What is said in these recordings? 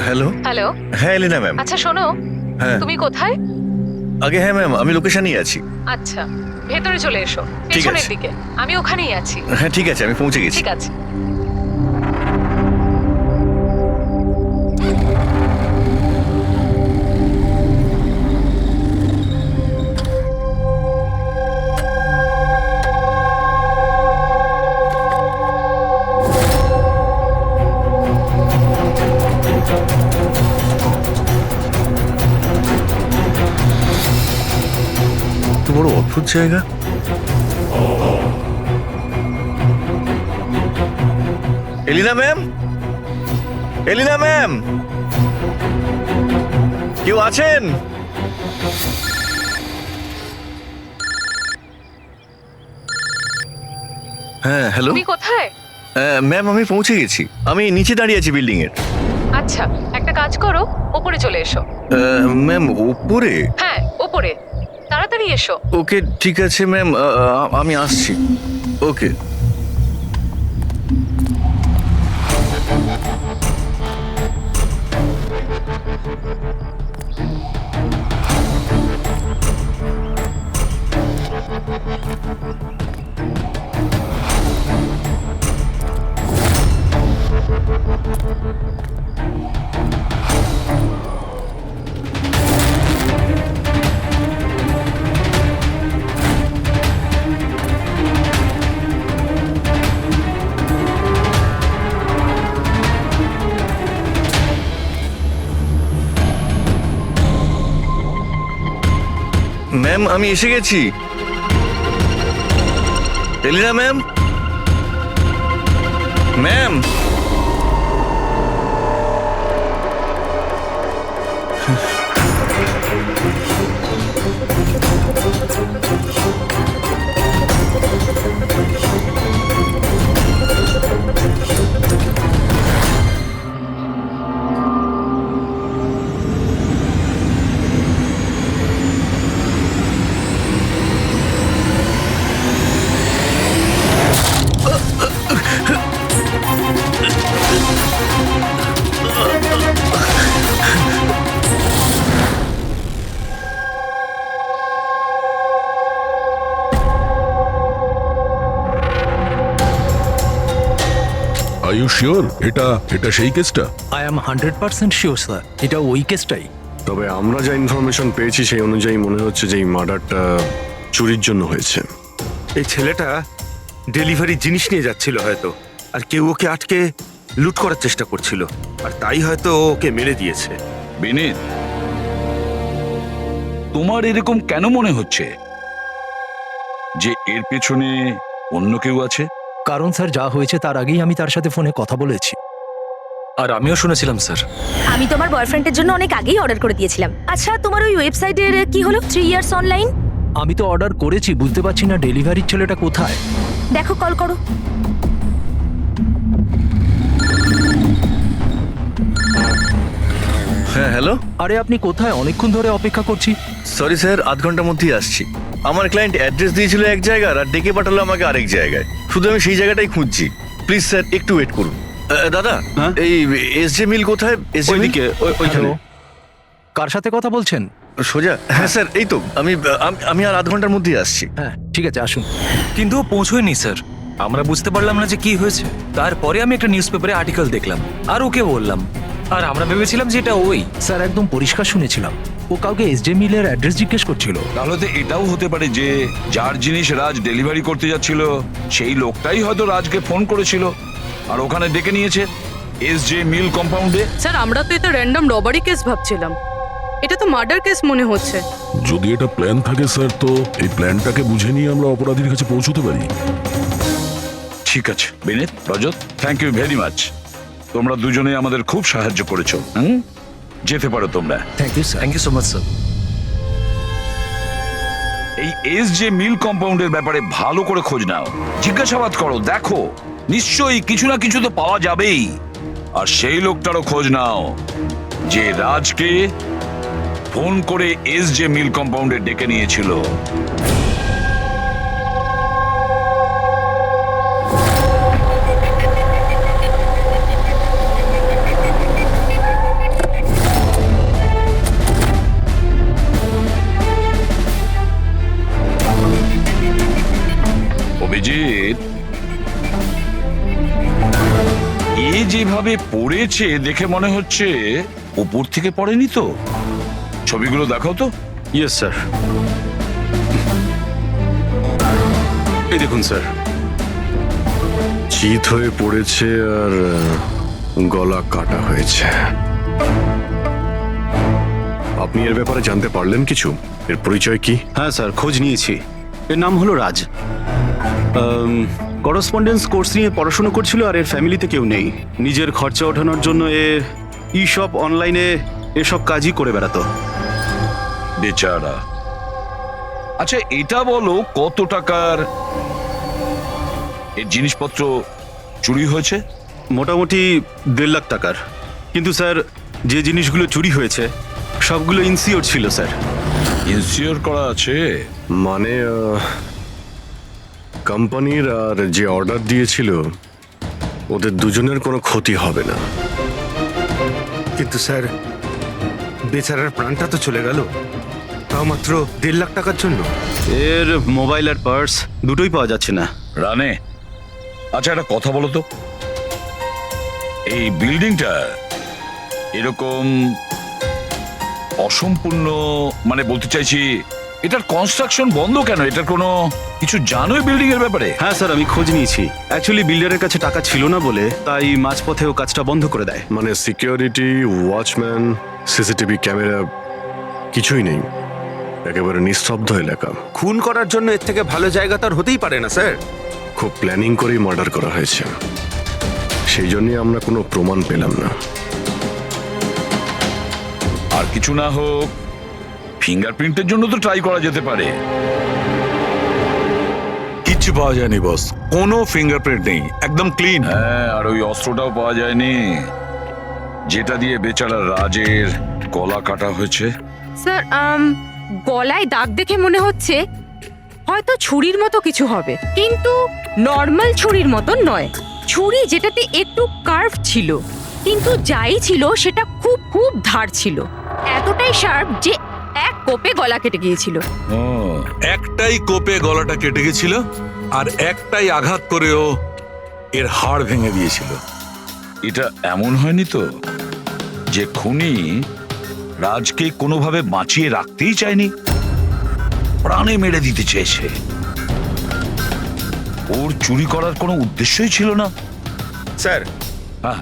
Hello. Hello. হ্যাঁ এলিনা ma'am. আচ্ছা শোনো, হ্যাঁ তুমি কোথায়? আগে হ্যাঁ ম্যাম, আমি লোকেশনেই আছি। আচ্ছা, ভেতরে চলে এসো, ঠিক পেছনের আছে। দিকে। আমি ওখানেই আছি। হ্যাঁ ঠিক আছে, আমি পৌঁছে গেছি। ঠিক আছে। তো বড় অদ্ভুত জায়গা। এলিনা ম্যাম, এলিনা ম্যাম, কেউ আছেন? হ্যাঁ হ্যালো। তুমি কোথায়? ম্যাম আমি পৌঁছে গেছি, আমি নিচে দাঁড়িয়ে আছি বিল্ডিং এর। আচ্ছা, একটা কাজ করো, ওপরে চলে এসো। ম্যাম উপরে? হ্যাঁ, ওপরে তাড়াতাড়ি এসো। ওকে ঠিক আছে ম্যাম, আমি আসছি। ওকে। ম্যাম আমি এসে গেছি। Elina ma'am, ma'am. Are you sure এটা এটা সেই কেসটা? আই এম 100% শিওর স্যার, এটা ওই কেসটাই। তবে আমরা যা ইনফরমেশন পেয়েছি সেই অনুযায়ী মনে হচ্ছে যে এই মার্ডারটা চুরির জন্য হয়েছে। এই ছেলেটা ডেলিভারি জিনিস নিয়ে যাচ্ছিল হয়তো, আর কেউ ওকে আটকে লুট করার চেষ্টা করছিল, আর তাই হয়তো ও ওকে মেরে দিয়েছে। বিনীত, তোমার এরকম কেন মনে হচ্ছে যে এর পেছনে অন্য কেউ আছে? কারণ স্যার যা হয়েছে তার আগেই আমি তার সাথে ফোনে কথা বলেছি। আর আমিও শুনেছিলাম স্যার। আমি তোমার বয়ফ্রেন্ডের জন্য অনেক আগেই অর্ডার করে দিয়েছিলাম। আচ্ছা, তোমার ওই ওয়েবসাইটের কি হলো? 3 ইয়ার্স অনলাইন। আমি তো অর্ডার করেছি, বুঝতে পারছি না ডেলিভারির ছেলেটা কোথায়। দেখো, কল করো। হ্যাঁ হ্যালো। আরে আপনি কোথায়? অনেকক্ষণ ধরে অপেক্ষা করছি। সরি স্যার, আধ ঘন্টার মধ্যেই আসছি। আমার ক্লায়েন্ট অ্যাড্রেস দিয়েছিল এক জায়গার, আর ডেকে পাঠালো আমাকে আরেক জায়গায়। শুধু আমি সেই জায়গাটাই খুঁজছি। প্লিজ স্যার একটু ওয়েট করুন। দাদা, এই এসজে মিল কোথায়? এসজে মিল হ্যালো, কার সাথে কথা বলছেন? সোজা? হ্যাঁ স্যার, এই তো আমি আর আধ ঘন্টার মধ্যেই আসছি। হ্যাঁ ঠিক আছে, আসুন। কিন্তু ও পৌঁছয়নি স্যার। আমরা বুঝতে পারলাম না যে কি হয়েছে। তারপরে আমি একটা নিউজ পেপারে আর্টিকেল দেখলাম আর ওকে বললাম, আর আমরা ভেবেছিলাম যে এটা ওই। স্যার একদম পরিষ্কার শুনেছিলাম, ও কাউকে এসজে মিলের অ্যাড্রেস জিজ্ঞেস করছিল। তাহলে তো এটাও হতে পারে যে যার জিনিস রাজ ডেলিভারি করতে যাচ্ছিল সেই লোকটাই হয়তো রাজকে ফোন করেছিল আর ওখানে ডেকে নিয়েছে এসজে মিল কম্পাউন্ডে। স্যার, আমরা তো এটা র্যান্ডম রবারি কেস ভাবছিলাম, এটা তো মার্ডার কেস মনে হচ্ছে। যদি এটা প্ল্যান থাকে স্যার, তো এই প্ল্যানটাকে বুঝে নিয়ে আমরা অপরাধীর কাছে পৌঁছতে পারি। ঠিক আছে Vineet, Rajat, thank you very much. তোমরা দুজনে আমাদের খুব সাহায্য করেছো। যেতে পারো তোমরা। Thank you sir. Thank you so much sir. এই এসজে মিল কম্পাউন্ডের ব্যাপারে ভালো করে খোঁজ নাও, জিজ্ঞাসাবাদ করো, দেখো নিশ্চয়ই কিছু না কিছু তো পাওয়া যাবেই। আর সেই লোকটারও খোঁজ নাও যে রাজকে ফোন করে এসজে মিল কম্পাউন্ডে ডেকে নিয়েছিল। যেভাবে পড়েছে দেখে মনে হচ্ছে উপর থেকে পড়েনি তো। ছবিগুলো দেখাও তো। Yes sir. এই দেখুন স্যার, চিত হয়ে পড়েছে আর গলা কাটা হয়েছে। আপনি এর ব্যাপারে জানতে পারলেন কিছু? এর পরিচয় কি? হ্যাঁ স্যার, খোঁজ নিয়েছি। এর নাম হলো রাজ। করসপন্ডেন্স কোর্স নিয়ে পড়াশোনা করছিল আর এর ফ্যামিলিতে কেউ নেই। নিজের খরচা ওঠানোর জন্য ই শপ অনলাইনে এসব কাজই করে বেড়াতো। বেচারা। আচ্ছা এটা বলো কত টাকার এর জিনিসপত্র চুরি হয়েছে? মোটামুটি 1.5 লাখ টাকার। কিন্তু স্যার, যে জিনিসগুলো চুরি হয়েছে সবগুলো ইনসিওর ছিল স্যার। ইনসিওর করা আছে? মানে কোম্পানির আর যে অর্ডার দিয়েছিল ওদের দুজনের কোনো ক্ষতি হবে না। কিন্তু স্যার, বেচারার প্রাণটা তো চলে গেল, তাও মাত্র 1.5 লাখ টাকার জন্য। এর মোবাইল আর পার্স দুটোই পাওয়া যাচ্ছে না। রানে, আচ্ছা একটা কথা বলো তো, এই বিল্ডিংটা এরকম অসম্পূর্ণ, মানে বলতে চাইছি এটার কনস্ট্রাকশন বন্ধ কেন? এটার কোনো কিছু জানোই বিল্ডিং এর ব্যাপারে? হ্যাঁ স্যার, আমি খোঁজ নিয়েছি। অ্যাকচুয়ালি বিল্ডারের কাছে টাকা ছিল না বলে তাই মাঝপথে ও কাজটা বন্ধ করে দেয়। মানে সিকিউরিটি, ওয়াচম্যান, সিসিটিভি ক্যামেরা কিছুই নেই, একেবারে নিস্তব্ধ এলাকা। খুন করার জন্য এর থেকে ভালো জায়গা তো আর হতেই পারে না স্যার। খুব প্ল্যানিং করেই মার্ডার করা হয়েছে, সেই জন্যই আমরা কোনো প্রমাণ পেলাম না। আর কিছু না হোক ফিঙ্গারপ্রিন্টের জন্য তো ট্রাই করা যেতে পারে। কিচ্ছু পাওয়া যায়নি বস, কোনো ফিঙ্গারপ্রিন্ট নেই, একদম ক্লিন। হ্যাঁ, আর ওই অস্ত্রটাও পাওয়া যায়নি যেটা দিয়ে বেচারা রাজের গলা কাটা হয়েছে। স্যার, গলায় দাগ দেখে মনে হচ্ছে হয়তো ছুরির মতো কিছু হবে, কিন্তু নর্মাল ছুরির মতো নয়। ছুরি যেটাতে একটু কার্ভ ছিল, কিন্তু যাই ছিল সেটা খুব খুব ধার ছিল, এতটাই শার্প যে এক কোপে গলা কেটে গিয়েছিল। ও, একটাই কোপে গলাটা কেটে গেছিল আর একটাই আঘাত করেও এর হাড় ভেঙে দিয়েছিল। এটা এমন হয়নি তো যে খুনি রাজকে কোনোভাবে বাঁচিয়ে রাখতেই চায়নি, প্রাণে মেরে দিতে চেয়েছে? ওর চুরি করার কোনো উদ্দেশ্যই ছিল না। স্যার, হ্যাঁ,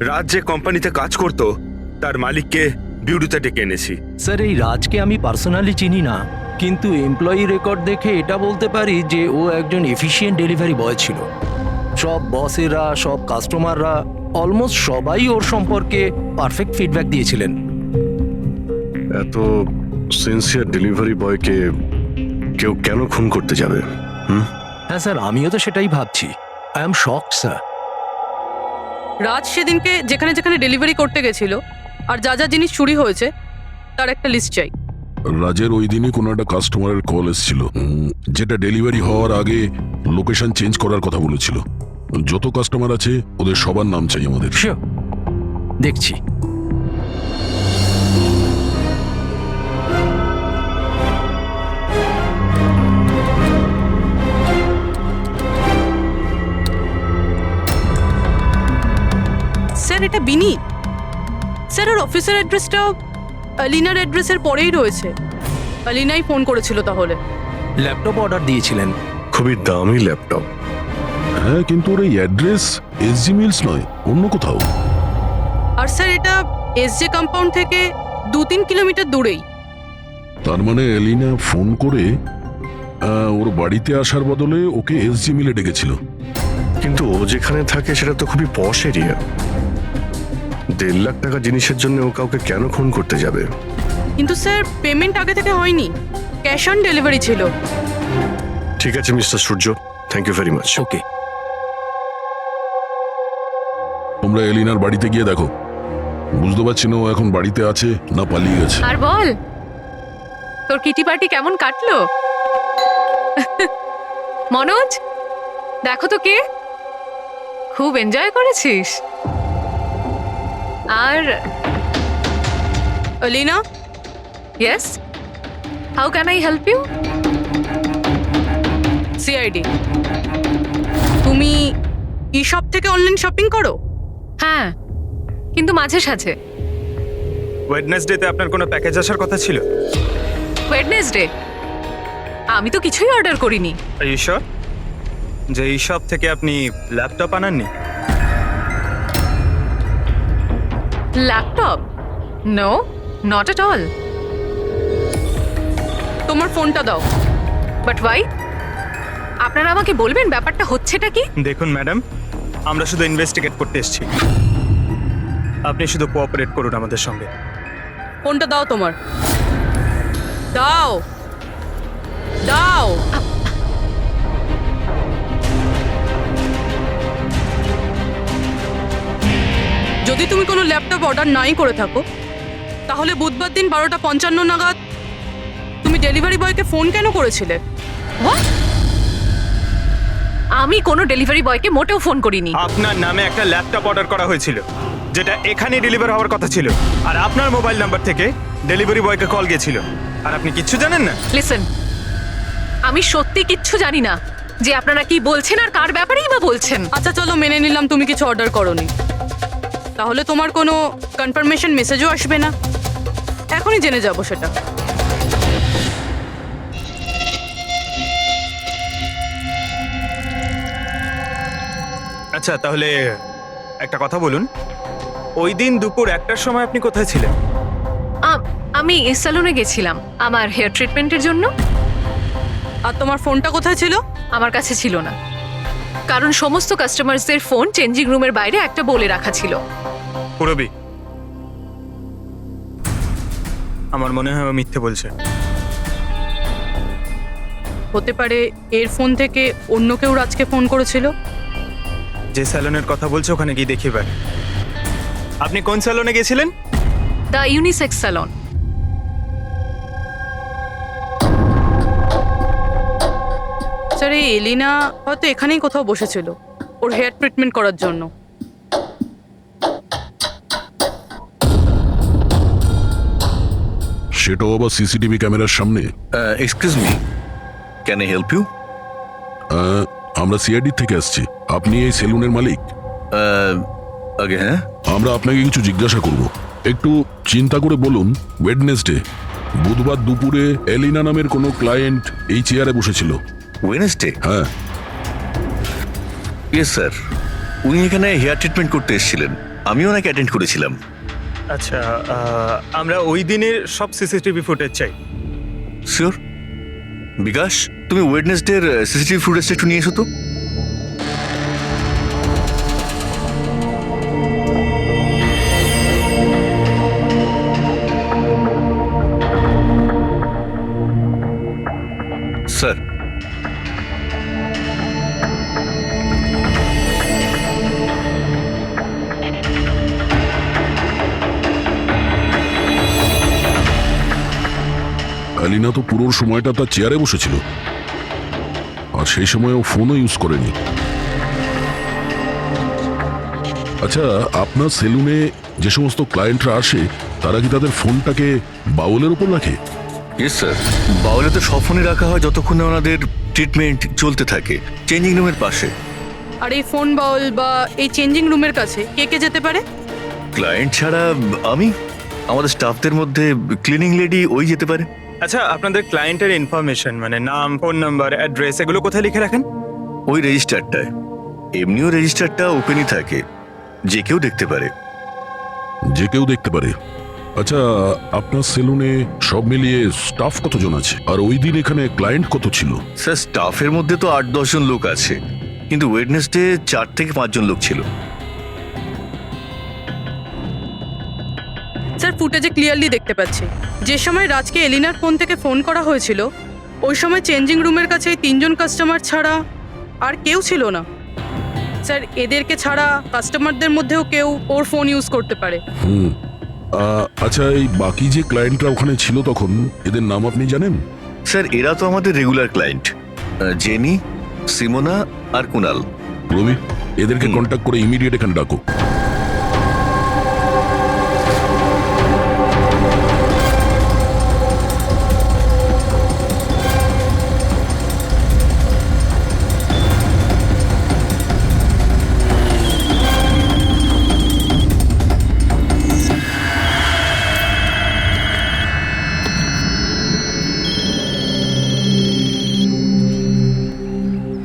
রাজ যে কোম্পানিতে কাজ করতো তার মালিককে বিউরোতে ডেকে এনেছি। স্যার, এই রাজকে আমি পার্সোনালি চিনি না, কিন্তু এমপ্লয়ি রেকর্ড দেখে এটা বলতে পারি যে ও একজন এফিশিয়েন্ট ডেলিভারি বয় ছিল। সব বসেরা, সব কাস্টমাররা, অলমোস্ট সবাই ওর সম্পর্কে পারফেক্ট ফিডব্যাক দিয়েছিলেন। এত সিনসিয়ার ডেলিভারি বয়কে কেউ কেন খুন করতে যাবে? হ্যাঁ স্যার, আমিও তো সেটাই ভাবছি। I am shocked sir. Raj সেদিনকে যেখানে যেখানে ডেলিভারি করতে গেছিল আর যা যা জিনিস চুরি হয়েছে তার একটা লিস্ট চাই। রাজের ওই দিনই কোনো একটা কাস্টমারের কল এসেছিল, যেটা ডেলিভারি হওয়ার আগে লোকেশন চেঞ্জ করার কথা বলেছিল। যত কাস্টমার আছে ওদের সবার নাম চাই আমাদের। শিওর, দেখছি। স্যার, এটা বিনীত। স্যার, ওর অফিসের অ্যাড্রেসটাও আলিনার অ্যাড্রেসের পরেই রয়েছে। আলিনাই ফোন করেছিল তাহলে। ল্যাপটপ অর্ডার দিয়েছিলেন। খুবই দামি ল্যাপটপ। হ্যাঁ, কিন্তু ওর এই অ্যাড্রেস এসজি মিলস নয়, অন্য কোথাও। আর স্যার, এটা এসজে কম্পাউন্ড থেকে 2-3 কিলোমিটার দূরেই। তার মানে এলিনা ফোন করে ওর বাড়িতে আসার বদলে ওকে এসজি মিলে ডেকেছিল। কিন্তু ও যেখানে থাকে সেটা তো খুবই পশ এরিয়া। 1.5 লাখ টাকা জিনিসের জন্য ও কাউকে কেন খুন করতে যাবে? কিন্তু স্যার, পেমেন্ট আগে থেকে হয়নি, ক্যাশ অন ডেলিভারি ছিল। ঠিক আছে mister Surya, thank you very much. Okay, তোমরা এলিনার বাড়িতে গিয়ে দেখো। বুঝতে পারছি না ও এখন বাড়িতে আছে না পালিয়ে গেছে। আর বল, তোর কিটি পার্টি কেমন কাটলো? মনোজ, দেখো তো কে, খুব এনজয় করেছিস। আর Alina, yes, how can I help you? CID. তুমি ই শপ থেকে অনলাইন শপিং করো? হ্যাঁ, কিন্তু মাঝে সাঝে। ওয়েডনেসডেতে আপনার কোনো প্যাকেজ আসার কথা ছিল? ওয়েডনেসডে আমি তো কিছুই অর্ডার করিনি। ঈশ্বর, যে এই শপ থেকে আপনি ল্যাপটপ আনাননি? Laptop? No, not at all. তোমার ফোনটা দাও। But why? আপনারা আমাকে বলবেন ব্যাপারটা হচ্ছেটা কি? দেখুন ম্যাডাম, আমরা শুধু ইনভেস্টিগেট করতে এসেছি, আপনি শুধু কোঅপারেট করুন আমাদের সঙ্গে। ফোনটা দাও তোমার। দাও দাও। যদি তুমি কোনো ল্যাপটপ অর্ডার নাই করে থাকো, তাহলে বুধবার দিন 12:55 নাগাদ তুমি ডেলিভারি বয়কে ফোন কেন করেছিলে? What? আমি কোনো ডেলিভারি বয়কে মোটেও ফোন করিনি। আপনার নামে একটা ল্যাপটপ অর্ডার করা হয়েছিল, যেটা এখানে ডেলিভার হওয়ার কথা ছিল, আর আপনার মোবাইল নাম্বার থেকে ডেলিভারি বয়কে কল গিয়েছিল, আর আপনি কিচ্ছু জানেন না। লিসেন, আমি সত্যি কিচ্ছু জানি না যে আপনারা কি বলছেন আর কার ব্যাপারেই বা বলছেন। আচ্ছা চলো, মেনে নিলাম তুমি কিছু অর্ডার করোনি, তাহলে তোমার কোনো কনফার্মেশন মেসেজও আসবে না। এখনই জেনে যাবো সেটা। আচ্ছা, তাহলে একটা কথা বলুন, ওই দিন দুপুর 1টার সময় আপনি কোথায় ছিলেন? আমি স্যালুনে গেছিলাম আমার হেয়ার ট্রিটমেন্টের জন্য। আর তোমার ফোনটা কোথায় ছিল? আমার কাছে ছিল না, কারণ সমস্ত কাস্টমারসদের ফোন চেঞ্জিং রুমের বাইরে একটা বলে রাখা ছিল। পুরবি, আমার মনে হয় ও মিথ্যে বলছে। হতে পারে এর ফোন থেকে অন্য কেউ রাজকে ফোন করেছিল। যে স্যালনের কথা বলছে ওখানে গিয়ে দেখি এবার। আপনি কোন স্যালনে গেছিলেন? The unisex salon. স্যার, এই এলিনা হয়তো এখানেই কোথাও বসেছিল ওর হেয়ার ট্রিটমেন্ট করার জন্য। সেটাও আবার সিসিটিভি ক্যামেরার সামনে। Excuse me, can I help you? আমরা সিআইডি থেকে আসছি। আপনি এই সেলুনের মালিক? আগে হ্যাঁ। আমরা আপনাকে কিছু জিজ্ঞাসা করব। একটু চিন্তা করে বলুন, ওয়েডনেসডে বুধবার দুপুরে এলিনা নামের কোনো ক্লায়েন্ট এই চেয়ারে বসেছিল? ওয়েডনেসডে? হ্যাঁ। ইয়েস স্যার, উনি এখানে হেয়ার ট্রিটমেন্ট করতে এসেছিলেন, আমি ওনাকে অ্যাটেন্ড করেছিলাম। আচ্ছা, আমরা ওই দিনের সব সিসিটিভি ফুটেজ চাই। শিওর। বিকাশ, তুমি ওয়েডনেসডের সিসিটিভি ফুটেজটা একটু নিয়ে এসো তো। স্যার, এলিনা তো পুরো সময়টা তার চেয়ারে বসেছিল, আর সেই সময় ও ফোনও ইউজ করেনি। আচ্ছা, আপনার সেলুনে যে সমস্ত ক্লায়েন্টরা আসে তারা কি তাদের ফোনটাকে বাউলের উপর রাখে? ইয়েস স্যার, বাউলে তো সব ফোনে রাখা হয় যতক্ষণ না ওনাদের ট্রিটমেন্ট চলতে থাকে, চেঞ্জিং রুমের পাশে। আর এই ফোন বাউল বা এই চেঞ্জিং রুমের কাছে কে কে যেতে পারে? ক্লায়েন্ট ছাড়া আমি, আমাদের স্টাফদের মধ্যে ক্লিনিং লেডি ওই যেতে পারে। আচ্ছা, আপনাদের ক্লায়েন্টের ইনফরমেশন মানে নাম, ফোন নাম্বার, অ্যাড্রেস এগুলো কোথায় লিখে রাখেন? ওই রেজিস্টারটায়। এমনিও রেজিস্টারটা ওপেনই থাকে, যে কেউ দেখতে পারে। যে কেউ দেখতে পারে। আচ্ছা, আপনার সেলুনে সব মিলিয়ে স্টাফ কতজন আছে, আর ওই দিন এখানে ক্লায়েন্ট কত ছিল? স্যার, স্টাফের মধ্যে তো 8-10 জন লোক আছে, কিন্তু ওয়েডনেসডে 4 থেকে 5 জন লোক ছিল। স্যার, ফুটেজে ক্লিয়ারলি দেখতে পাচ্ছি যে সময় রাজকে এলিনার ফোন থেকে ফোন করা হয়েছিল ওই সময় চেঞ্জিং রুমের কাছে এই 3 জন কাস্টমার ছাড়া আর কেউ ছিল না। স্যার, এদেরকে ছাড়া কাস্টমারদের মধ্যেও কেউ ওর ফোন ইউজ করতে পারে। আচ্ছা, এই বাকি যে ক্লায়েন্টরা ওখানে ছিল তখন, এদের নাম আপনি জানেন? স্যার, এরা তো আমাদের রেগুলার ক্লায়েন্ট, জেনি, সিমোনা আর কুনাল। রবি, এদেরকে কন্ট্যাক্ট করে ইমিডিয়েট এখানে ডাকো।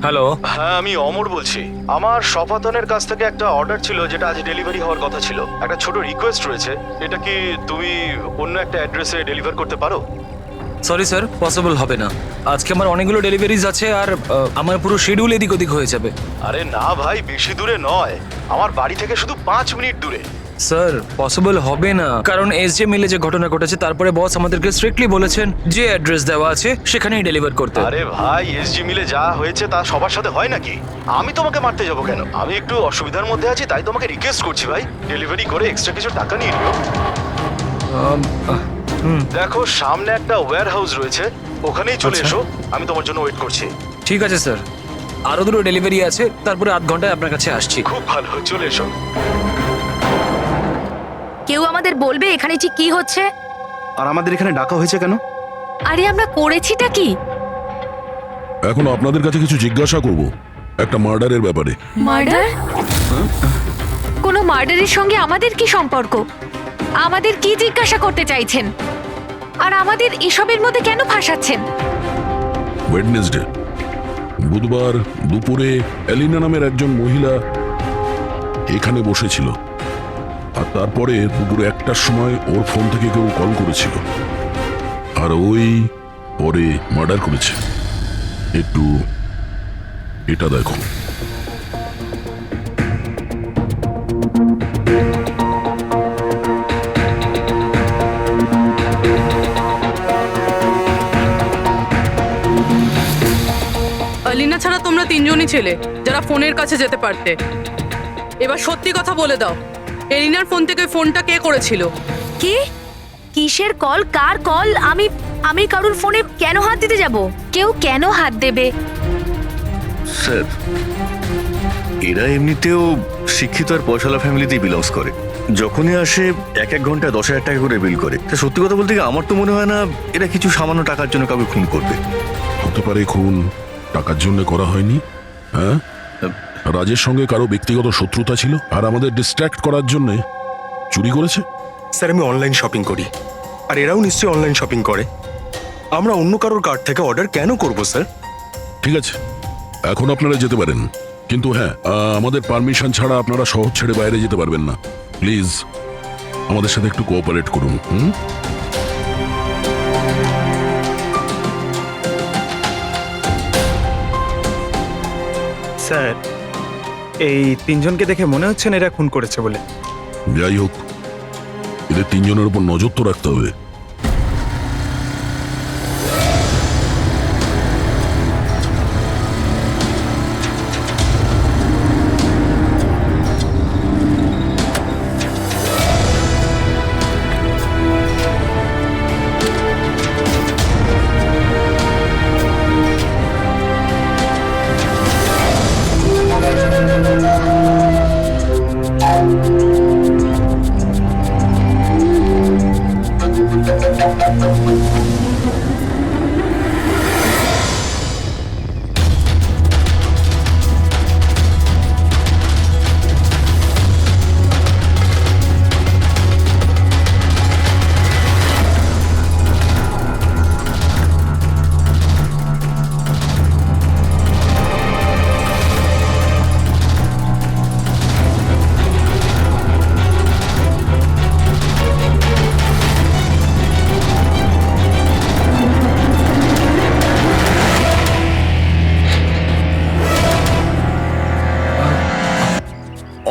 হ্যালো। হ্যাঁ, আমি অমর বলছি। আমার শপাতনের কাছ থেকে একটা অর্ডার ছিল যেটা আজ ডেলিভারি হওয়ার কথা ছিল। একটা ছোট রিকোয়েস্ট রয়েছে, এটা কি তুমি অন্য একটা অ্যাড্রেসে ডেলিভার করতে পারো? সরি স্যার, পসিবল হবে না। আজকে আমার অনেকগুলো ডেলিভারিজ আছে আর আমার পুরো শিডিউল এদিক ওদিক হয়ে যাবে। আরে না ভাই, বেশি দূরে নয়, আমার বাড়ি থেকে শুধু 5 মিনিট দূরে। স্যার পসিবল হবে না, কারণ এসজে মিলে যে ঘটনা ঘটেছে তারপরে বস আমাদেরকে স্ট্রিক্টলি বলেছেন যে অ্যাড্রেস দেওয়া আছে সেখানেই ডেলিভার করতে। আরে ভাই, এসজি মিলে যা হয়েছে তা সবার সাথে হয় নাকি? আমি তোমাকে মারতে যাবো কেন? আমি একটু অসুবিধার মধ্যে আছি, তাই তোমাকে রিকোয়েস্ট করছি ভাই, ডেলিভারি করে এক্সট্রা কিছু টাকা নিয়ে নিও। দেখো, সামনে একটা ওয়্যার হাউস রয়েছে, ওখানেই চলে এসো, আমি তোমার জন্য ওয়েট করছি। ঠিক আছে স্যার, আরো দুটো ডেলিভারি আছে, তারপরে আধ ঘন্টায় আপনার কাছে আসছি। খুব ভালো, চলে এসো। কেউ আমাদের বলবে এখানে ঠিক কি হচ্ছে? আর আমাদের এখানে ডাকা হয়েছে কেন? আরে আমরা করেছিটা কি? এখন আপনাদের কাছে কিছু জিজ্ঞাসা করব একটা মার্ডারের ব্যাপারে। মার্ডার? কোনো মার্ডারের সঙ্গে আমাদের কি সম্পর্ক? আমাদের কি জিজ্ঞাসা করতে চাইছেন? আর আমাদের এসবের মধ্যে কেন ফাঁসাচ্ছেন? ওয়েডনেসডে বুধবার দুপুরে এলিনা নামের একজন মহিলা এখানে বসেছিল, আর তারপরে দুপুরে 1টার সময় ওর ফোন থেকে কেউ কল করেছিল, আর ওই পরে মার্ডার করেছে। একটু এটা দেখো। আলিনা ছাড়া তোমরা তিনজনই ছেলে যারা ফোনের কাছে যেতে পারতে। এবার সত্যি কথা বলে দাও, এলিনার ফোন থেকে ফোনটা কে করেছিল? কি? কিসের কল? কার কল? আমি কারুর ফোনে কেন হাত দিতে যাব? কেউ কেন হাত দেবে? স্যার, এরা এমনিতেও শিক্ষিত আর পয়সালা ফ্যামিলিতেই বিলংস করে। যখনই আসে 1 ঘন্টায় 10,000 টাকা করে বিল করে। তা সত্যি কথা বলতে কি, আমার তো মনে হয় না এরা কিছু সামান্য টাকার জন্য কাউকে খুন করবে। হতে পারে খুন টাকার জন্য করা হয়নি। হ্যাঁ, রাজের সঙ্গে কারো ব্যক্তিগত শত্রুতা ছিল আর আমাদের ডিস্ট্র্যাক্ট করার জন্য চুরি করেছে। স্যার, আমি অনলাইন শপিং করি, আর এরাও নিশ্চয়ই অনলাইন শপিং করে। আমরা অন্য কারোর কার্ড থেকে অর্ডার কেন করব স্যার? ঠিক আছে, এখন আপনারা যেতে পারেন, কিন্তু হ্যাঁ, আমাদের পারমিশন ছাড়া আপনারা শহর ছেড়ে বাইরে যেতে পারবেন না। প্লিজ আমাদের সাথে একটু কোঅপারেট করুন। স্যার, এই তিনজনকে দেখে মনে হচ্ছে না এরা খুন করেছে বলে। যাই হোক, এদের তিনজনের উপর নজর তো রাখতে হবে।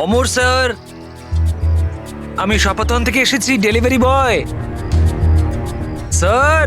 অমর স্যার, আমি শপাতন থেকে এসেছি, ডেলিভারি বয়। স্যার,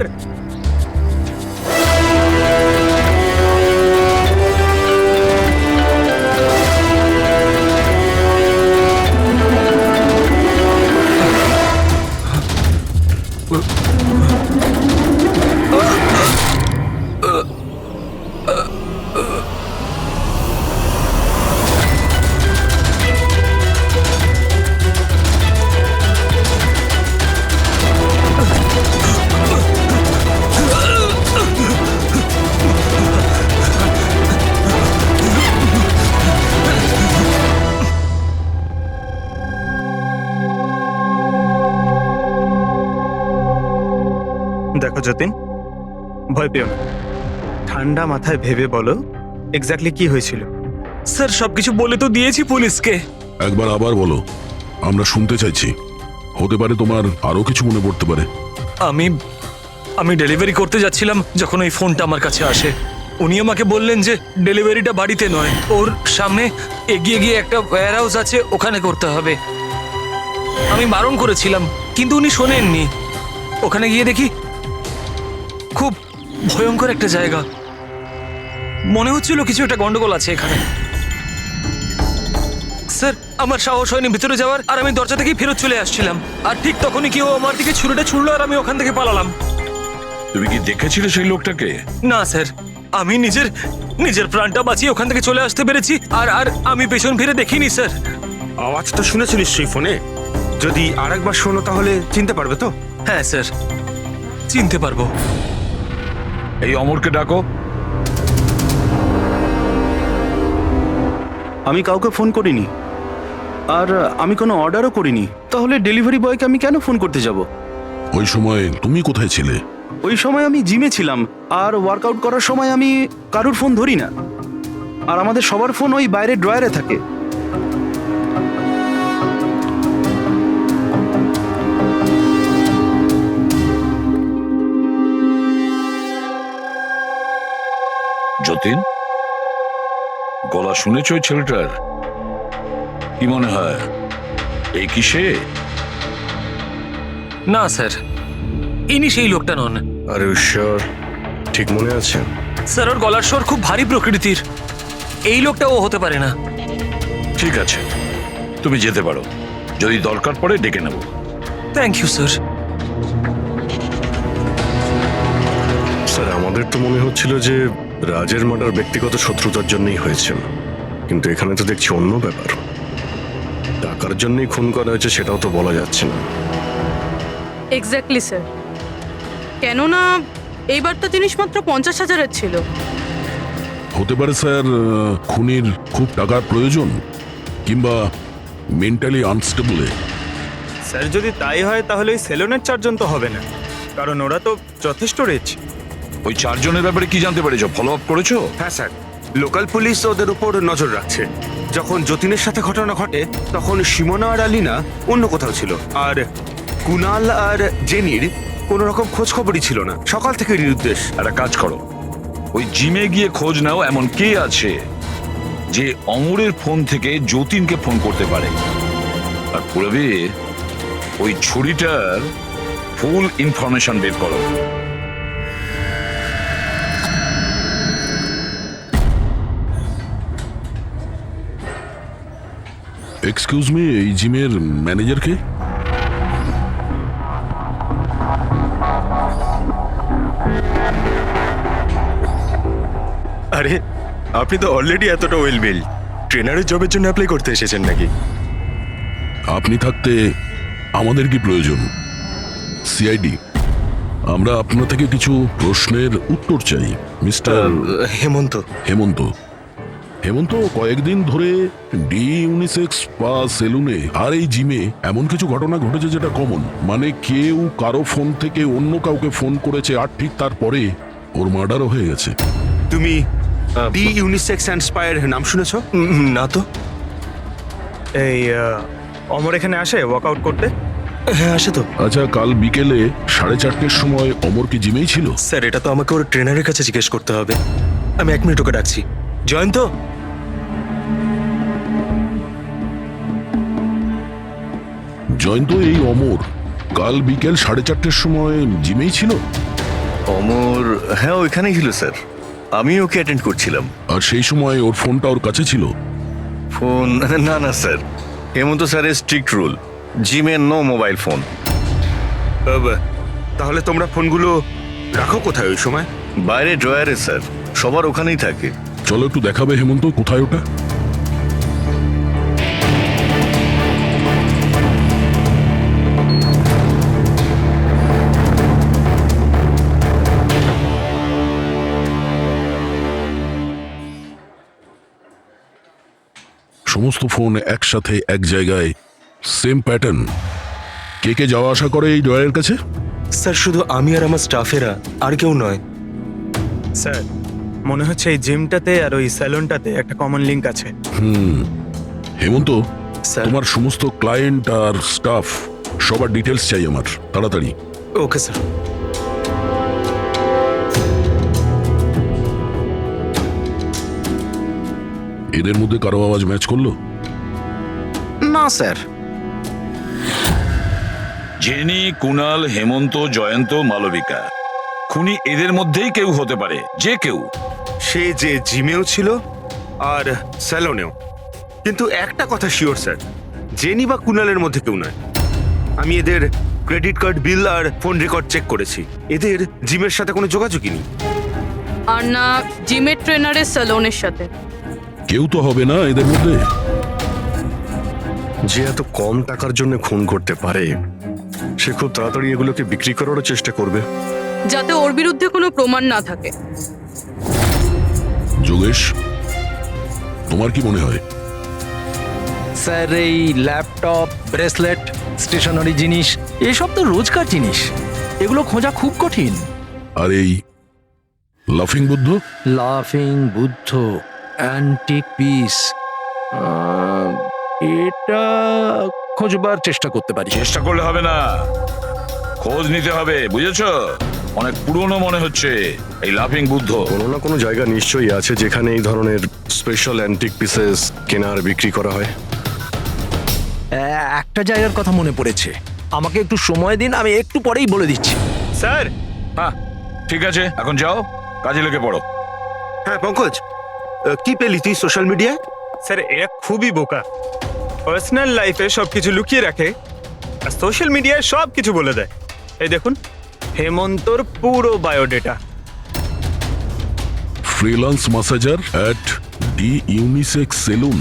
দেখো যতীন, ভয় পেও না, ঠান্ডা মাথায় ভেবে বলো এক্স্যাক্টলি কি হয়েছিল? স্যার সবকিছু বলে তো দিয়েছি পুলিশকে। একবার আবার বলো, আমরা শুনতে চাইছি। হতে পারে তোমার আরো কিছু মনে পড়তে পারে। আমি ডেলিভারি করতে যাচ্ছিলাম যখন ওই ফোনটা আমার কাছে আসে। উনি আমাকে বললেন যে ডেলিভারিটা বাড়িতে নয়, ওর সামনে এগিয়ে গিয়ে একটা ওয়্যার হাউস আছে, ওখানে করতে হবে। আমি বারণ করেছিলাম কিন্তু উনি শোনেননি। ওখানে গিয়ে দেখি খুব ভয়ঙ্কর একটা জায়গা। মনে হচ্ছিল কিছু একটা গন্ডগোল আছে এখানে। স্যার আমার সাহস হয়নি ভিতরে যাওয়ার, আর আমি দরজা থেকেই ফেরত চলে আসছিলাম। আর ঠিক তখনই কেউ আমার দিকে ছুরিটা ছুড়লো আর আমি ওখান থেকে পালালাম। তুমি কি দেখেছিলে সেই লোকটাকে? না স্যার, আমি নিজের প্রাণটা বাঁচিয়ে ওখান থেকে চলে আসতে পেরেছি। আর আমি পেছন ফিরে দেখিনি স্যার। আওয়াজটা শুনেছো নিশ্চয়ই ফোনে? যদি আরেকবার শোনো তাহলে চিনতে পারবে তো? হ্যাঁ স্যার, চিনতে পারবো। এই অমরকে ডাকো। আমি কাউকে ফোন করিনি, আর আমি কোনো অর্ডারও করিনি। তাহলে ডেলিভারি বয়কে আমি কেন ফোন করতে যাব? ওই সময় তুমি কোথায় ছিলে? ওই সময় আমি জিমে ছিলাম, আর ওয়ার্কআউট করার সময় আমি কারুর ফোন ধরি না। আর আমাদের সবার ফোন ওই বাইরের ড্রয়ারে থাকে। যতীন, গলা শুনেছ ওই ছেলেটার? কি মনে হয় এই কি সে? না স্যার, ইনি সেই লোকটা নন। আর ঈশ্বর, ঠিক মনে আছে? স্যার ওর গলার স্বর খুব ভারী প্রকৃতির। এই লোকটা ও হতে পারে না। ঠিক আছে, তুমি যেতে পারো। যদি দরকার পড়ে ডেকে নেব। Thank you sir. স্যার, আমাদের তো মনে হচ্ছিল যে রাজের মার্ডার ব্যক্তিগত শত্রুতার জন্যই হয়েছে, কিন্তু এখানে তো দেখছি অন্য ব্যাপার। টাকার জন্যই খুন করা হয়েছে সেটাও তো বলা যাচ্ছে না। এক্স্যাক্টলি স্যার, কেননা এইবার তো জিনিসপত্র 50,000-এর ছিল। হতে পারে স্যার, খুনির খুব টাকার প্রয়োজন, কিংবা মেন্টালি আনস্টেবল। স্যার যদি তাই হয় তাহলে ওই সেলুনের 4 জন তো হবে না, কারণ ওরা তো যথেষ্ট রিচ। ওই 4 জনের ব্যাপারে কি জানতে পেরেছো? ফলো আপ করেছো? হ্যাঁ স্যার, লোকাল পুলিশ ওদের উপর নজর রাখছে। যখন যতীনের সাথে ঘটনা ঘটে তখন সিমোনা আর আলিনা অন্য কোথাও ছিল, আর কুনাল আর জেনির কোনো রকম খোঁজ খবরই ছিল না। সকাল থেকে নিরুদ্দেশ। একটা কাজ করো, ওই জিমে গিয়ে খোঁজ নাও এমন কে আছে যে অমরের ফোন থেকে যতীনকে ফোন করতে পারে। আর পুরবি ওই ছুরিটার ফুল ইনফরমেশন বের করো। এক্সকিউজ মি, এই জিমের ম্যানেজার কে? আরে আপনি তো অলরেডি এতটা ওয়েল বিল্ড, ট্রেনারের জবের জন্য অ্যাপ্লাই করতে এসেছেন নাকি? আপনি থাকতে আমাদের কি প্রয়োজন? সিআইডি, আমরা আপনার থেকে কিছু প্রশ্নের উত্তর চাই। মিস্টার হেমন্ত। হেমন্ত হেমন্ত কয়েকদিন ধরে ডি ইউনিসেক্স স্পা সেলুনে আর এই জিমে এমন কিছু ঘটনা ঘটেছে যেটা কমন। মানে কেউ কারো ফোন থেকে অন্য কাউকে ফোন করেছে, আর ঠিক তারপরে ওর মার্ডারও হয়ে গেছে। তুমি ডি ইউনিসেক্স অ্যান্ড স্পায়ার নাম শুনেছো? না তো। এই অমর এখানে আসে ওয়ার্কআউট করতে? হ্যাঁ আসে তো। আচ্ছা, কাল বিকেলে 4:30টার সময় অমর কি জিমেই ছিল? স্যার এটা তো আমাকে ওর ট্রেনারের কাছে জিজ্ঞেস করতে হবে। আমি 1 মিনিট ওকে ডাকছি। জয়ন্ত, জয়ন্ত, এই অমর কাল বিকেল 4:30টার সময় জিমেই ছিল? অমর, হ্যাঁ ওইখানেই ছিল স্যার, আমি ওকে অ্যাটেন্ড করছিলাম। আর সেই সময় ওর ফোনটা ওর কাছে ছিল? ফোন না না স্যার, হেমন্ত স্যারের স্ট্রিক্ট রুল, জিমে নো মোবাইল ফোন। তাহলে তোমরা ফোনগুলো রাখো কোথায় ওই সময়? বাইরে ড্রয়ারে স্যার, সবার ওখানেই থাকে। চলো একটু দেখাবে হেমন্ত, কোথায় ওটা? সমস্ত ফোন একসাথে এক জায়গায়, সেম প্যাটার্ন। কে কে যাওয়া আসা করে এই ড্রয়ারের কাছে? স্যার শুধু আমি আর আমার স্টাফেরা, আর কেউ নয়। স্যার মনে হচ্ছে এই জিমটাতে আর ওই স্যালুনটাতে একটা কমন লিংক আছে। হেমন্ত, স্যার। তোমার সমস্ত ক্লায়েন্ট আর স্টাফ সবার ডিটেলস চাই আমার, তাড়াতাড়ি। Okay sir. এদের মধ্যে কারো আওয়াজ ম্যাচ করলো? না স্যার। জেনি, কুনাল, হেমন্ত, জয়ন্ত, মালবিকা, খুনি এদের মধ্যেই কেউ হতে পারে, যে কেউ। সে যে জিমেও ছিল আর স্যালনেও। কিন্তু একটা কথা শিওর স্যার, জেনি বা কুনালের মধ্যে কেউ নয়। আমি এদের ক্রেডিট কার্ড, বিল আর ফোন রেকর্ড চেক করেছি। এদের জিমের সাথে কোনো যোগাযোগই নেই। আর না জিমের ট্রেনারের স্যালনের সাথে। কেউ তো হবে না এদের মধ্যে। যে এত কম টাকার জন্য খুন করতে পারে, সে খুব তাড়াতাড়ি এগুলোকে বিক্রি করারও চেষ্টা করবে। যাতে ওর বিরুদ্ধে কোনো প্রমাণ না থাকে। যোগেশ, তোমার কি মনে হয়? স্যার, এই ল্যাপটপ, ব্রেসলেট, স্টেশনারি জিনিস এসব তো রোজকার জিনিস, এগুলো খোঁজা খুব কঠিন। আর এই লাফিং বুদ্ধ? লাফিং বুদ্ধ, অ্যান্টিক পিস, এটা খোঁজবার চেষ্টা করতে পারি। চেষ্টা করলে হবে না, খোঁজ নিতে হবে, বুঝেছো? অনেক পুরনো মনে হচ্ছে এই লাফিং বুদ্ধ। কোনো না কোনো জায়গা নিশ্চয়ই আছে যেখানে এই ধরনের স্পেশাল অ্যান্টিক পিসেস কেনা আর বিক্রি করা হয়। একটা জায়গার কথা মনে পড়েছে, আমাকে একটু সময় দিন, আমি একটু পরেই বলে দিচ্ছি। স্যার। হ্যাঁ ঠিক আছে, এখন যাও, কাজে লেগে পড়ো। হ্যাঁ পঙ্কজ, কি পেলি তুই সোশ্যাল মিডিয়ায়? স্যার, এরা খুবই বোকা। পার্সোনাল লাইফে সবকিছু লুকিয়ে রাখে আর সোশ্যাল মিডিয়ায় সব কিছু বলে দেয়। এই দেখুন, হেমন্তর পুরো biodata. Freelance masseur at the unisex salon.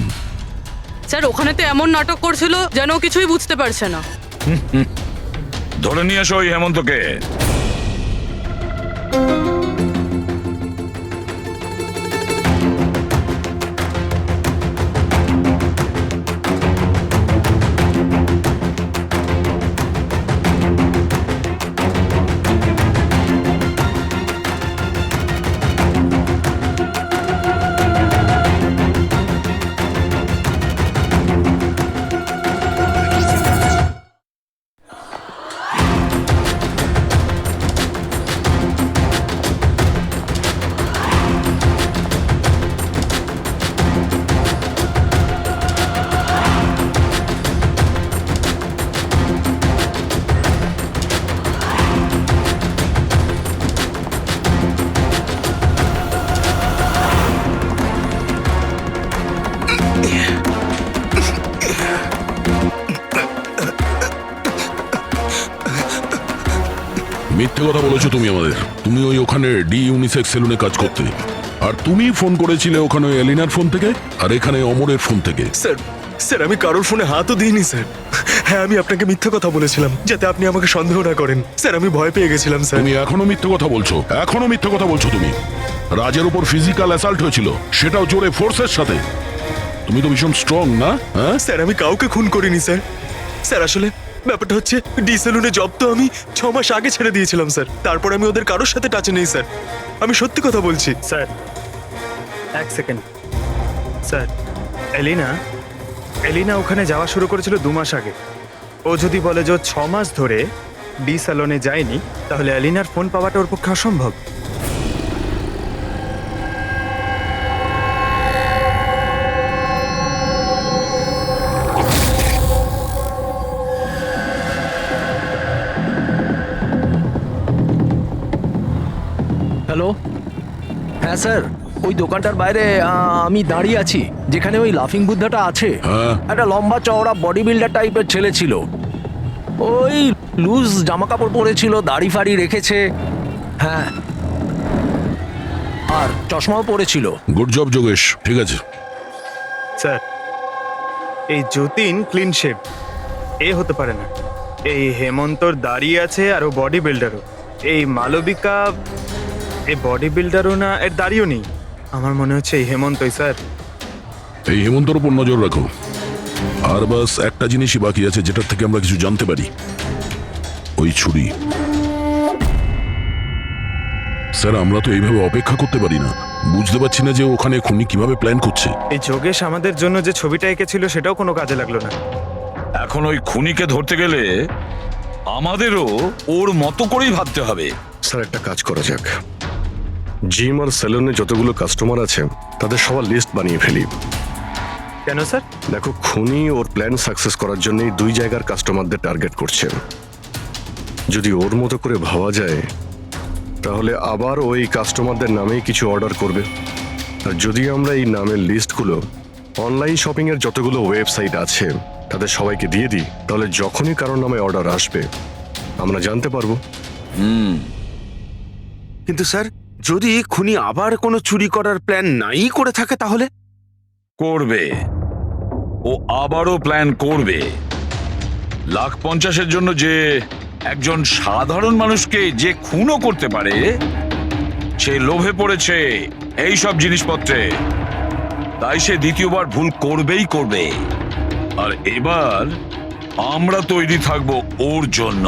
Sir, ওখানে তো এমন নাটক করছিল যেন ও কিছুই বুঝতে পারছে না। ধরে নিয়ে এসো ওই হেমন্তকে। মিথ্যে কথা বলেছো তুমি আমাদের। তুমি ওখানে ডি ইউনিসেক্স সেলুনে কাজ করতে, আর তুমি ফোন করেছিলে ওখানে এলিনার ফোন থেকে আর এখানে অমরের ফোন থেকে। স্যার, স্যার আমি কারোর ফোনে হাতও দিইনি স্যার। হ্যাঁ, আমি আপনাকে মিথ্যে কথা বলেছিলাম যাতে আপনি আমাকে সন্দেহ না করেন। স্যার, আমি ভয় পেয়ে গেছিলাম স্যার। তুমি এখনো মিথ্যে কথা বলছো, এখনো মিথ্যে কথা বলছো তুমি। রাজের উপর ফিজিক্যাল অ্যাসাল্ট হয়েছিল, সেটাও জোরে ফোর্সের সাথে। তুমি তো ভীষণ স্ট্রং না? হ্যাঁ স্যার, আমি কাউকে খুন করিনি স্যার। স্যার, আসলে ব্যাপারটা হচ্ছে ডি সেলুনে জব তো আমি 6 মাস আগে ছেড়ে দিয়েছিলাম স্যার। তারপর আমি ওদের কারোর সাথে টাচে নেই স্যার। আমি সত্যি কথা বলছি স্যার। এক সেকেন্ড স্যার, এলিনা ওখানে যাওয়া শুরু করেছিল 2 মাস আগে। ও যদি বলে যে 6 মাস ধরে ডি স্যালনে যায়নি, তাহলে এলিনার ফোন পাওয়াটা ওর পক্ষে অসম্ভব। হ্যালো, হ্যাঁ স্যার, ওই দোকানটার বাইরে আমি দাঁড়িয়ে আছি, যেখানে ওই লাফিং বুদ্ধাটা আছে। একটা লম্বা চওড়া বডি বিল্ডার টাইপের ছেলে ছিল, ওই লুজ জামা কাপড় পরেছিল, দাড়ি ফাড়ি রেখেছে, হ্যাঁ, আর চশমাও পরেছিল। গুড জব যোগেশ, ঠিক আছে। স্যার, এই যতীন ক্লিন শেভ, এ হতে পারে না। এই হেমন্তর দাঁড়িয়ে আছে আর ও বডি বিল্ডারও। এই মালবিকা, এই বডি বিল্ডারও না, এর দাঁড়িয়েও নেই। আমার মনে হচ্ছে এই হেমন্তই স্যার। এই হেমন্তর উপর নজর রাখো। আর বাস একটা জিনিসই বাকি আছে যেটার থেকে আমরা কিছু জানতে পারি, ওই ছুরি। স্যার, আমরা তো এইভাবে অপেক্ষা করতে পারি না। বুঝতে পারছি না যে ওখানে খুনি কিভাবে প্ল্যান করছে। এই যোগেশ আমাদের জন্য যে ছবিটা এঁকেছিল সেটাও কোনো কাজে লাগলো না। এখন ওই খুনিকে ধরতে গেলে আমাদেরও ওর মতো করেই ভাবতে হবে। স্যার একটা কাজ করা যাক, জিম আর সেলুনে যতগুলো কাস্টমার আছে তাদের সবার লিস্ট বানিয়ে ফেলি। কেন স্যার? দেখো, খুনি ওর প্ল্যান সাকসেস করার জন্যই 2 জায়গার কাস্টমারদের টার্গেট করছে। যদি ওর মতো করে ভাবা যায় তাহলে আবার ওই কাস্টমারদের নামেই কিছু অর্ডার করবে। আর যদি আমরা এই নামের লিস্টগুলো অনলাইন শপিং এর যতগুলো ওয়েবসাইট আছে তাদের সবাইকে দিয়ে দিই, তাহলে যখনই কারোর নামে অর্ডার আসবে আমরা জানতে পারবো। কিন্তু স্যার, যদি খুনি আবার কোনো চুরি করার প্ল্যান নাই করে থাকে তাহলে? করবে, ও আবারও প্ল্যান করবে। 1,50,000-এর জন্য যে একজন সাধারণ মানুষকে যে খুনও করতে পারে, সে লোভে পড়েছে এই সব জিনিসপত্রে, তাই সে দ্বিতীয়বার ভুল করবেই করবে। আর এবার আমরা তৈরি থাকবো ওর জন্য।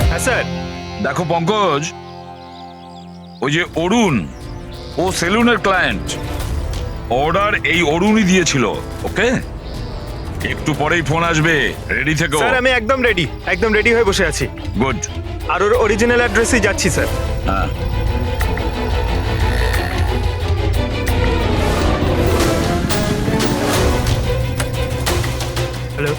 হ্যাঁ স্যার। দেখো পঙ্কজ, ওই যে অরুণ, ও সেলুনের ক্লায়েন্ট, অর্ডার এই অরুণই দিয়েছিল। ওকে, একটু পরেই ফোন আসবে, রেডি থেকো। স্যার আমি একদম রেডি হয়ে বসে আছি। গুড। আর ওর অরিজিনাল অ্যাড্রেসেই যাচ্ছি স্যার। হ্যাঁ, হ্যালো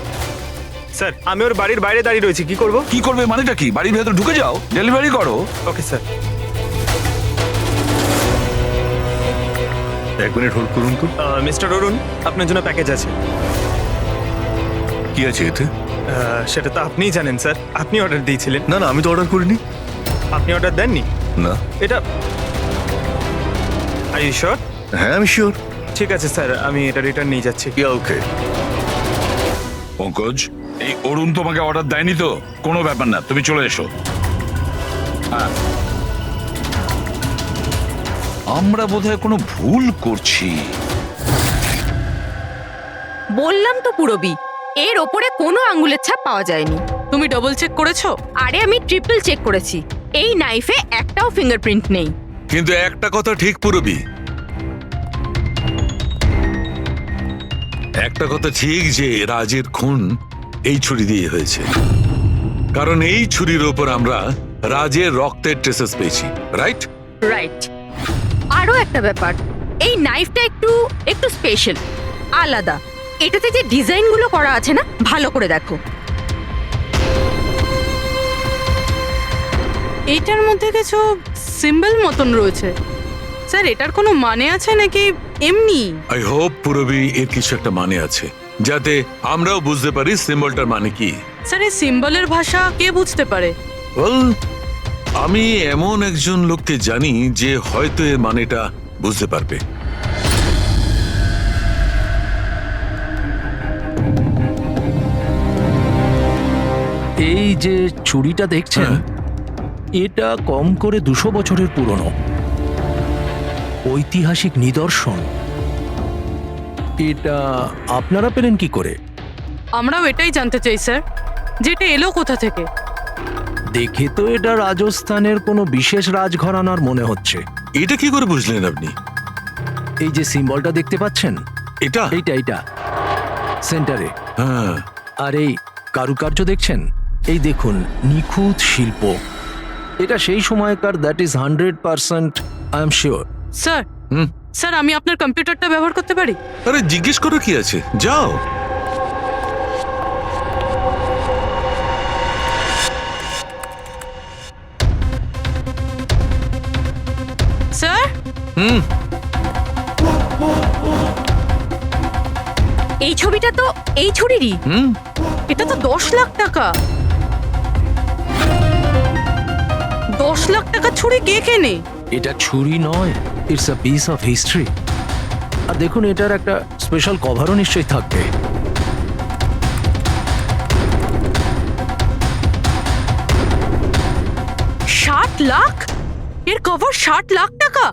স্যার, আমি ওর বাড়ির বাইরে দাঁড়িয়ে রয়েছি, কি করব? কি করবে মানেটা কি? বাড়ির ভেতর ঢুকে যাও, ডেলিভারি করো। Okay sir. 1 মিনিট হোল্ড করুন তো। মিস্টার অরুণ, আপনার জন্য প্যাকেজ আছে। কি আছে এতে? সেটা তো আপনিই জানেন স্যার, আপনি অর্ডার দিয়েছিলেন। না না, আমি তো অর্ডার করিনি। আপনি অর্ডার দেননি? না। এটা আর ইউ শিওর? হ্যাঁ আমি শিওর। ঠিক আছে স্যার, আমি এটা রিটার্ন নিয়ে যাচ্ছি। ওকে। পঙ্কজ, এই অরুণ তোমাকে অর্ডার দেয়নি তো? কোনো ব্যাপার না, তুমি চলে এসো। হ্যাঁ, আমরা বোধহয় কোনো ভুল করছি। বললাম তো পুরবি, এর ওপরে কোনো আঙ্গুলের ছাপ পাওয়া যায়নি। তুমি ডবল চেক করেছো? আরে আমি ট্রিপল চেক করেছি, এই নাইফে একটাও ফিঙ্গারপ্রিন্ট নেই। কিন্তু একটা কথা ঠিক পুরবি, একটা কথা ঠিক যে রাজের খুন এই ছুরি দিয়ে হয়েছে, কারণ এই ছুরির ওপর আমরা রাজের রক্তের ট্রেসেস পেয়েছি। রাইট? রাইট। আরো একটা ব্যাপার, এই নাইফটা একটু স্পেশাল, আলাদা। এটাতে যে ডিজাইনগুলো করা আছে না, ভালো করে দেখো। এইটার মধ্যে কিছু সিম্বল মতন রয়েছে। স্যার, এটার কোনো মানে আছে নাকি এমনি? আই হোপ পুরবি এর কিছু একটা মানে আছে, যাতে আমরাও বুঝতে পারি সিম্বলটার মানে কি। স্যার, এই সিম্বলের ভাষা কে বুঝতে পারে? আমি এমন একজন লোককে জানি যে হয়তো এর মানেটা বুঝতে পারবে। এই যে ছুরিটা দেখছেন, এটা কম করে 200 বছরের পুরনো ঐতিহাসিক নিদর্শন। এটা আপনারা পেলেন কি করে? আমরাও এটাই জানতে চাই স্যার, যেটা এলো কোথা থেকে। দেখে তো এটা রাজস্থানের কোনো বিশেষ রাজঘরানার মনে হচ্ছে। এটা কি করে বুঝলেন আপনি? এই যে সিম্বলটা দেখতে পাচ্ছেন, এটা এইটা সেন্টারে। হ্যাঁ। আর এই কারুকার্য দেখছেন, এই দেখুন, নিখুঁত শিল্প। এটা সেই সময়কার, that is 100%, I am sure. Sir, sir আমি আপনার কম্পিউটারটা ব্যবহার করতে পারি? আরে জিজ্ঞেস করো কি আছে, যাও। স্যার, এই ছবিটা তো এই ছুরিরই। এটা তো 10 লাখ টাকা। 10 লাখ টাকা ছুরি কে কেনে? এটা ছুরি নয়, it's a piece of history. আর দেখুন, এটার একটা স্পেশাল কভারও নিশ্চয়ই থাকবে। লাখ? এর কভার 60 লাখ টাকা?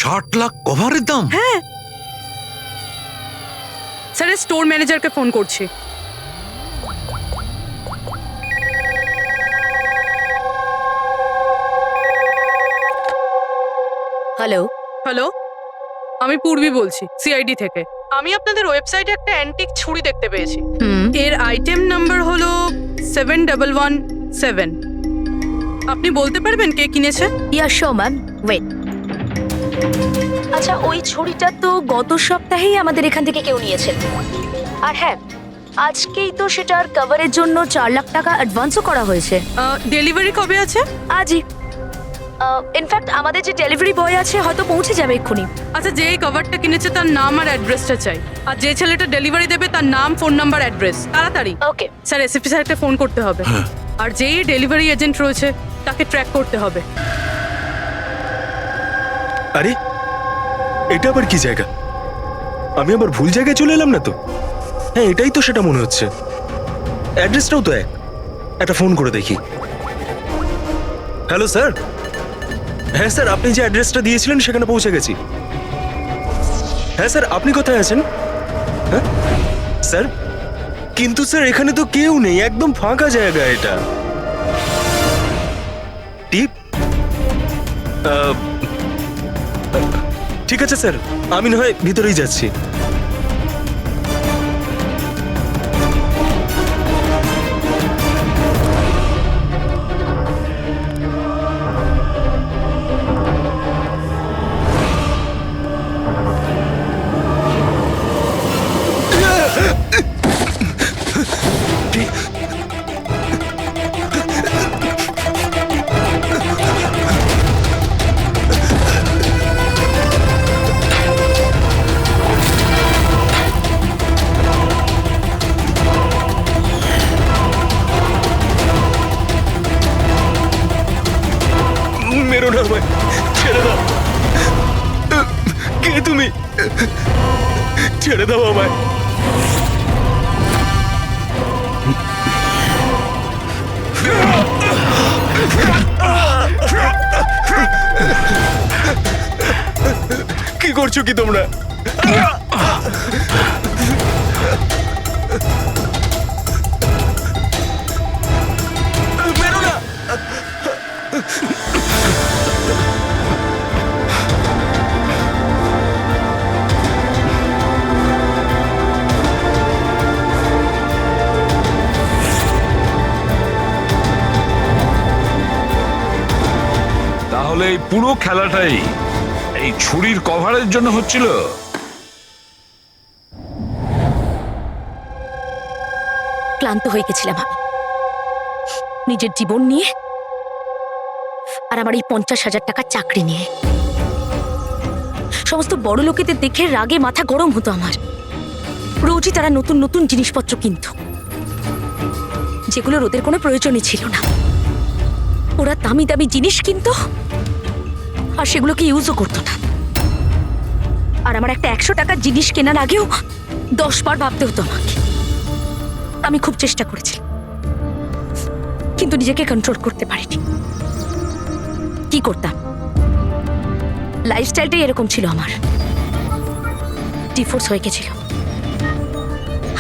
60 লাখ কভারের দাম? হ্যাঁ স্যার, স্টোর ম্যানেজারকে ফোন করছি। হ্যালো, হ্যালো, আমি পূর্বী বলছি সিআইডি থেকে। আমি আপনাদের ওয়েবসাইটে একটা অ্যান্টিক ছুরি দেখতে পেয়েছি। এর আইটেম নাম্বার হলো 7117। আপনি বলতে পারবেন কে কিনেছে? ইয়া শো ম্যাম, ওয়েট। আচ্ছা, ওই ছুরিটা তো গত সপ্তাহেই আমাদের এখান থেকে কেউ নিয়েছে। আর হ্যাঁ, আজকেই তো সেটার কভারের জন্য 4 লাখ টাকা অ্যাডভান্সও করা হয়েছে। ডেলিভারি কবে আছে? আজই। ইনফ্যাক্ট আমাদের যে ডেলিভারি বয় আছে হয়তো পৌঁছে যাবে এক্ষুনি। আচ্ছা, যে এই কভারটা কিনেছে তার নাম আর অ্যাড্রেসটা চাই। আর যে ছেলেটা ডেলিভারি দেবে তার নাম, ফোন নাম্বার, অ্যাড্রেস। তাড়াতাড়ি। ওকে স্যার, এসএসপি স্যারকে ফোন করতে হবে। আর যেই ডেলিভারি এজেন্ট রয়েছে তাকে ট্র্যাক করতে হবে। আরে এটা আবার কি জায়গা? আমি আবার ভুল জায়গায় চলে এলাম না তো? হ্যাঁ, এটাই তো সেটা মনে হচ্ছে। অ্যাড্রেসটাও তো এক। একটা ফোন করে দেখি। Hello sir. হ্যাঁ স্যার, আপনি যে অ্যাড্রেসটা দিয়েছিলেন সেখানে পৌঁছে গেছি। হ্যাঁ স্যার, আপনি কোথায় আছেন? হ্যাঁ স্যার, কিন্তু স্যার এখানে তো কেউ নেই, একদম ফাঁকা জায়গা এটা। টিপ? ঠিক আছে স্যার, আমি না হয় ভিতরেই যাচ্ছি। মেরো না আমায়, ছেড়ে দাও। কে তুমি? ছেড়ে দাও আমায়। কি করছো কি তোমরা? মেরো না। তাহলে এই পুরো খেলাটাই এই ছুরির কভারের জন্য হচ্ছিল? ক্লান্ত হয়ে গেছিলাম আমি নিজের জীবন নিয়ে আর আমার এই 50,000 টাকার চাকরি নিয়ে। সমস্ত বড় লোকেদের দেখে রাগে মাথা গরম হতো আমার। রোজই তারা নতুন নতুন জিনিসপত্র কিনত, যেগুলোর ওদের কোনো প্রয়োজনই ছিল না। ওরা দামি দামি জিনিস কিনতো আর সেগুলোকে ইউজও করতো না। আর আমার একটা 100 টাকার জিনিস কেনার আগেও 10 বার ভাবতে হতো আমাকে। আমি খুব চেষ্টা করেছি, কিন্তু নিজেকে কন্ট্রোল করতে পারিনি। কি করতাম? লাইফস্টাইলটাই এরকম ছিল আমার। ডিভোর্স হয়ে গেছিল,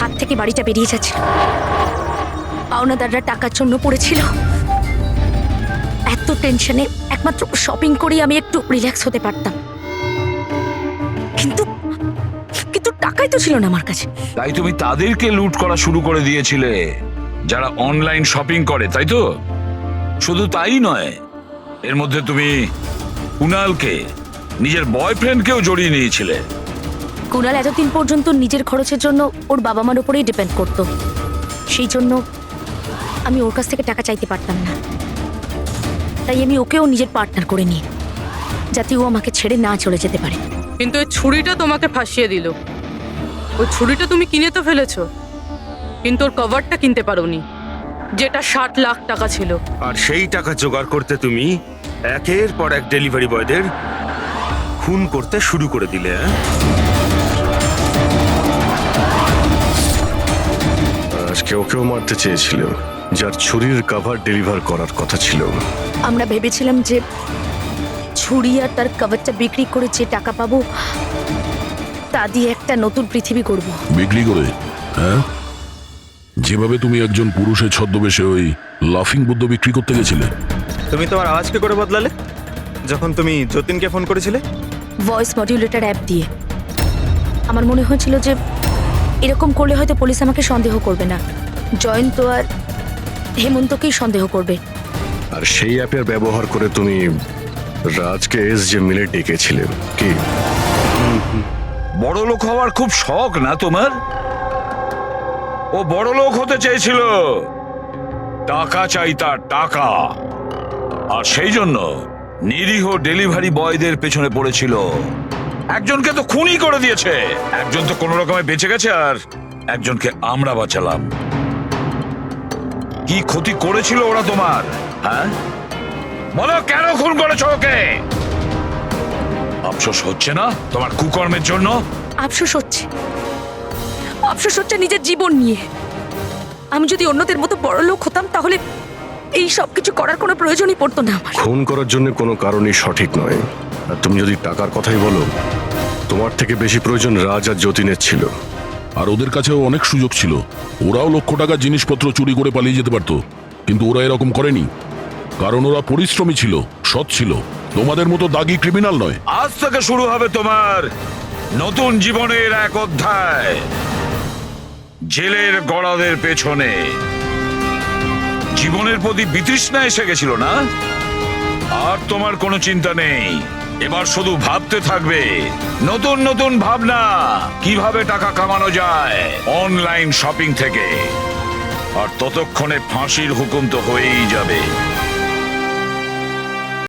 হাত থেকে বাড়িটা বেরিয়ে যাচ্ছিল, পাওনাদাররা টাকার জন্য পড়েছিল। এত টেনশনে একমাত্র শপিং করেই আমি একটু রিল্যাক্স হতে পারতাম, কিন্তু কিন্তু টাকাই তো ছিল না আমার কাছে। তাই তুমি তাদেরকে লুট করা শুরু করে দিয়েছিলে যারা অনলাইন শপিং করে, তাই তো? শুধু তাই নয়, এর মধ্যে তুমি কুনালকে, নিজের বয়ফ্রেন্ডকেও জড়িয়ে নিয়েছিলে। কুনাল এতদিন পর্যন্ত নিজের খরচের জন্য ওর বাবা মার উপরেই ডিপেন্ড করতো, সেই জন্য আমি ওর কাছ থেকে টাকা চাইতে পারতাম না। তাই আমি ওকেও নিজের পার্টনার করে নিই, যাতে ও আমাকে ছেড়ে না চলে যেতে পারে। কিন্তু ওই ছুরিটা তোমাকে ফাঁসিয়ে দিল। ওই ছুরিটা তুমি কিনে তো ফেলেছো, কিন্তু ওর কভারটা কিনতে পারোনি, যেটা 60 লাখ টাকা ছিল। আর সেই টাকা জোগাড় করতে তুমি একের পর এক ডেলিভারি বয়দের খুন করতে শুরু করে দিলে। আজকে ওকেও মারতে চেয়েছিল, যার ছুরির কভার ডেলিভার করার কথা ছিল। আমরা ভেবেছিলাম যে ছুরি আর তার কভারটা বিক্রি করে যে টাকা পাবো তা দিয়ে একটা নতুন পৃথিবী করব। বিক্রি করে? হ্যাঁ, যেভাবে তুমি একজন পুরুষের ছদ্মবেশে ওই লাফিং বুদ্ধ বিক্রি করতে গেছিলে। তুমি তোমার আওয়াজ কি করে বদলালে যখন তুমি যতীনকে ফোন করেছিলে? ভয়েস মডিউলেটর অ্যাপ দিয়ে। আমার মনে হয়েছিল যে এরকম করলে হয়তো পুলিশ আমাকে সন্দেহ করবে না, জয়ন্ত আর হেমন্তকেই সন্দেহ করবে। আর সেই অ্যাপের ব্যবহার করে তুমি রাজকে এসজে মিলে ডেকেছিলে কি? বড় লোক হওয়ার খুব শখ না তোমার? ও বড় লোক হতে চেয়েছিল, টাকা চাই তার, টাকা। আর সেই জন্য নিরীহ ডেলিভারি বয়দের পেছনে পড়েছিল। একজনকে তো খুনই করে দিয়েছে, একজন তো কোনো রকমে বেঁচে গেছে, আর একজনকে আমরা বাঁচালাম। কি ক্ষতি করেছিল ওরা তোমার? হ্যাঁ বলো, কেন খুন করেছো ওকে? আফসোস হচ্ছে না তোমার কুকর্মের জন্য? আফসোস হচ্ছে, আফসোস হচ্ছে নিজের জীবন নিয়ে। আমি যদি অন্যদের মতো বড় লোক হতাম তাহলে এই সব কিছু করার কোনো প্রয়োজনই পড়তো না আমার। খুন করার জন্য কোনো কারণই সঠিক নয়। আর তুমি যদি টাকার কথাই বলো, তোমার থেকে বেশি প্রয়োজন রাজ আর যতীনের ছিল। আর ওদের কাছেও অনেক সুযোগ ছিল, ওরাও লক্ষ টাকার জিনিসপত্র চুরি করে পালিয়ে যেতে পারতো, কিন্তু ওরা এরকম করেনি, কারণ ওরা পরিশ্রমী ছিল, সৎ ছিল, তোমাদের মতো দাগি ক্রিমিনাল নয়। আজ থেকে শুরু হবে তোমার নতুন জীবনের এক অধ্যায়, জেলের গড়াদের পেছনে। জীবনের প্রতি বিতৃষ্ণা এসে গেছিল না? আর তোমার কোনো চিন্তা নেই, এবার শুধু ভাবতে থাকবে নতুন নতুন ভাবনা, কিভাবে টাকা কামানো যায় অনলাইন শপিং থেকে। আর ততক্ষণে ফাঁসির হুকুম তো হয়েই যাবে।